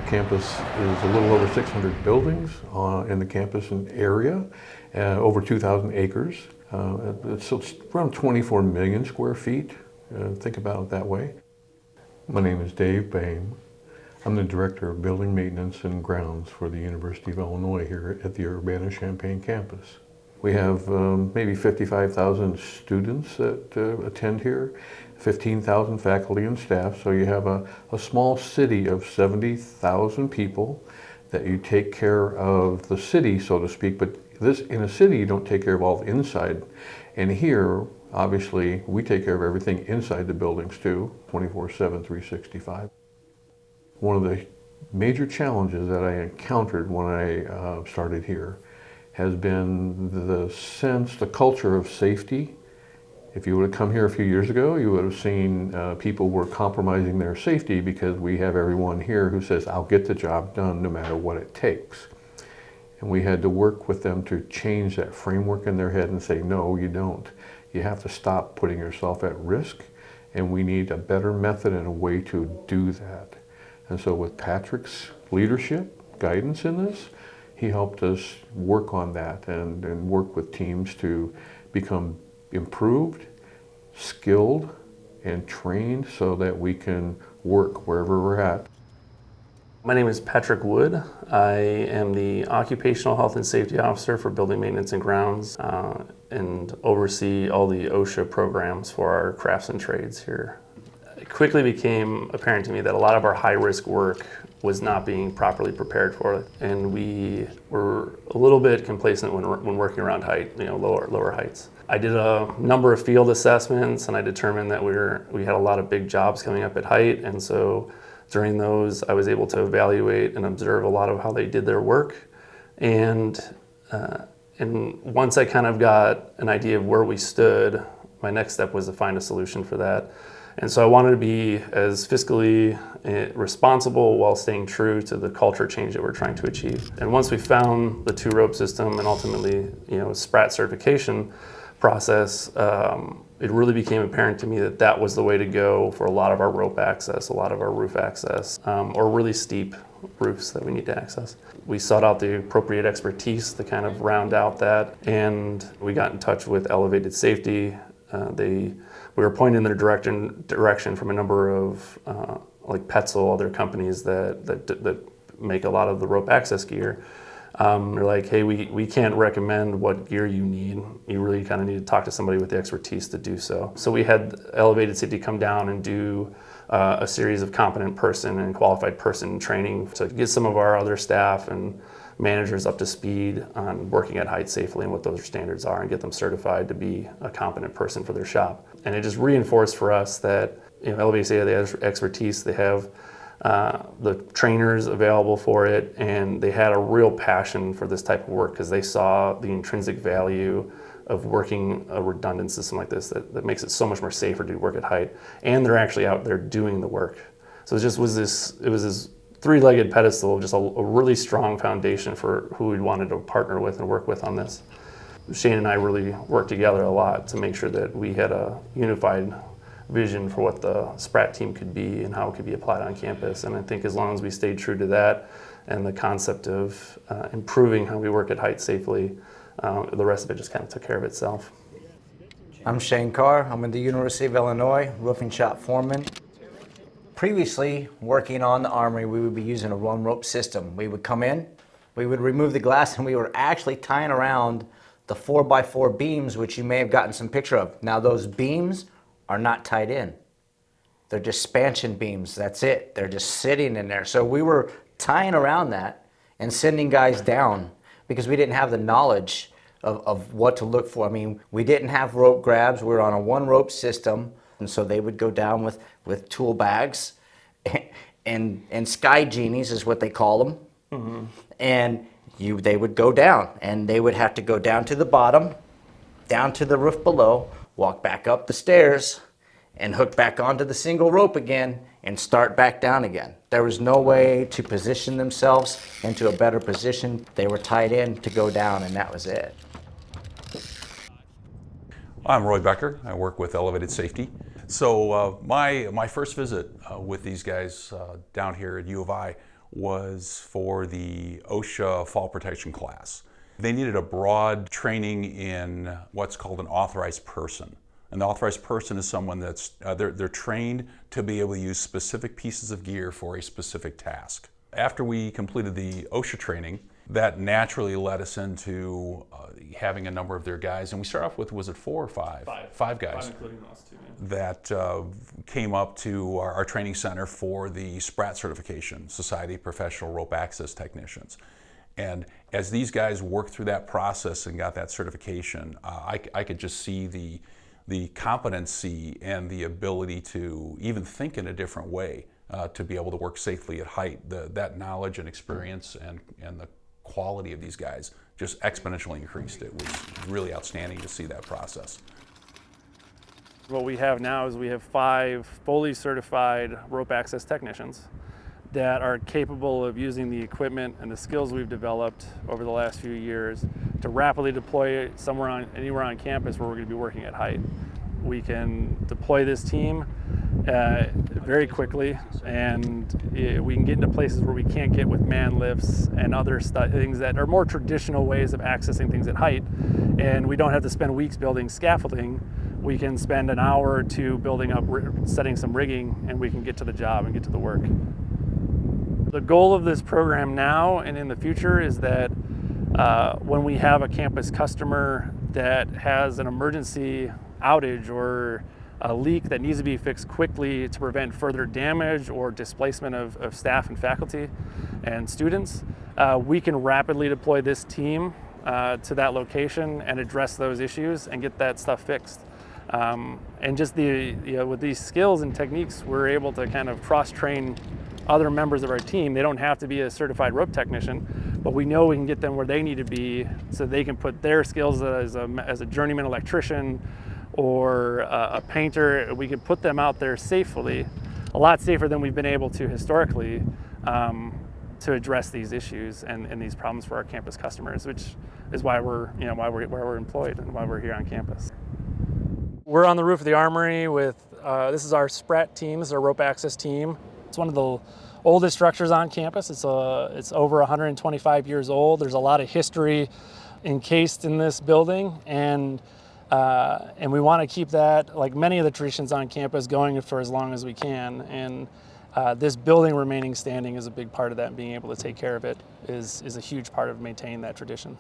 Campus is a little over 600 buildings in the campus and area, over 2,000 acres. It's around 24 million square feet. Think about it that way. My name is Dave Boehm. I'm the Director of Building Maintenance and Grounds for the University of Illinois here at the Urbana-Champaign campus. We have maybe 55,000 students that attend here, 15,000 faculty and staff, so you have a small city of 70,000 people that you take care of the city, so to speak, but in a city you don't take care of all the inside. And here, obviously, we take care of everything inside the buildings too, 24/7, 365. One of the major challenges that I encountered when I started here has been the culture of safety. If you would have come here a few years ago, you would have seen people were compromising their safety because we have everyone here who says, I'll get the job done no matter what it takes. And we had to work with them to change that framework in their head and say, no, you don't. You have to stop putting yourself at risk, and we need a better method and a way to do that. And so with Patrick's leadership, guidance in this, he helped us work on that and work with teams to become improved, skilled, and trained so that we can work wherever we're at. My name is Patrick Wood. I am the Occupational Health and Safety Officer for Building Maintenance and Grounds and oversee all the OSHA programs for our crafts and trades here. It quickly became apparent to me that a lot of our high-risk work was not being properly prepared for it, and we were a little bit complacent when working around height, lower heights. I did a number of field assessments, and I determined that we had a lot of big jobs coming up at height, and so during those I was able to evaluate and observe a lot of how they did their work, and once I kind of got an idea of where we stood, my next step was to find a solution for that. And so I wanted to be as fiscally responsible while staying true to the culture change that we're trying to achieve. And once we found the two-rope system and ultimately, SPRAT certification process, it really became apparent to me that that was the way to go for a lot of our rope access, a lot of our roof access, or really steep roofs that we need to access. We sought out the appropriate expertise to kind of round out that, and we got in touch with Elevated Safety. We were pointed in their direction from a number of like Petzl, other companies that make a lot of the rope access gear. They're like, hey, we can't recommend what gear you need. You really kind of need to talk to somebody with the expertise to do so. So we had Elevated Safety come down and do a series of competent person and qualified person training to get some of our other staff and managers up to speed on working at height safely and what those standards are, and get them certified to be a competent person for their shop. And it just reinforced for us that Elevated Safety has the expertise, they have the trainers available for it, and they had a real passion for this type of work because they saw the intrinsic value of working a redundant system like this that makes it so much more safer to work at height, and they're actually out there doing the work. So it was this three-legged pedestal, just a really strong foundation for who we wanted to partner with and work with on this. Shane and I really worked together a lot to make sure that we had a unified vision for what the SPRAT team could be and how it could be applied on campus. And I think as long as we stayed true to that and the concept of improving how we work at height safely, the rest of it just kind of took care of itself. I'm Shane Carr. I'm at the University of Illinois, roofing shop foreman. Previously, working on the Armory, we would be using a run rope system. We would come in, we would remove the glass, and we were actually tying around the 4x4 beams, which you may have gotten some picture of. Now those beams are not tied in. They're just spansion beams, that's it. They're just sitting in there. So we were tying around that and sending guys down because we didn't have the knowledge of what to look for. I mean, we didn't have rope grabs. We were on a one rope system. And so they would go down with tool bags and sky genies is what they call them. Mm-hmm. And they would go down, and they would have to go down to the bottom, down to the roof below, walk back up the stairs, and hook back onto the single rope again and start back down again. There was no way to position themselves into a better position. They were tied in to go down, and that was it. I'm Roy Becker. I work with Elevated Safety. So my first visit with these guys down here at U of I was for the OSHA fall protection class. They needed a broad training in what's called an authorized person. An authorized person is someone that's, they're trained to be able to use specific pieces of gear for a specific task. After we completed the OSHA training, that naturally led us into having a number of their guys, and we started off with, was it 4 or 5? Five guys. 5 including us too. That came up to our training center for the SPRAT certification, Society of Professional Rope Access Technicians. And as these guys worked through that process and got that certification, I could just see the competency and the ability to even think in a different way to be able to work safely at height. That knowledge and experience and the quality of these guys just exponentially increased. It was really outstanding to see that process. What we have now is we have 5 fully certified rope access technicians that are capable of using the equipment and the skills we've developed over the last few years to rapidly deploy it anywhere on campus where we're going to be working at height. We can deploy this team very quickly, and we can get into places where we can't get with man lifts and other things that are more traditional ways of accessing things at height. And we don't have to spend weeks building scaffolding. We can spend an hour or 2 building up, setting some rigging, and we can get to the job and get to the work. The goal of this program now and in the future is that when we have a campus customer that has an emergency outage or a leak that needs to be fixed quickly to prevent further damage or displacement of staff and faculty and students, we can rapidly deploy this team to that location and address those issues and get that stuff fixed. And just with these skills and techniques, we're able to kind of cross-train other members of our team. They don't have to be a certified rope technician, but we know we can get them where they need to be so they can put their skills as a journeyman electrician or a painter. We can put them out there safely, a lot safer than we've been able to historically, to address these issues and these problems for our campus customers, which is why we're employed and why we're here on campus. We're on the roof of the Armory with, this is our SPRAT team, this is our rope access team. It's one of the oldest structures on campus. It's over 125 years old. There's a lot of history encased in this building, and we want to keep that, like many of the traditions on campus, going for as long as we can. And this building remaining standing is a big part of that, and being able to take care of it is a huge part of maintaining that tradition.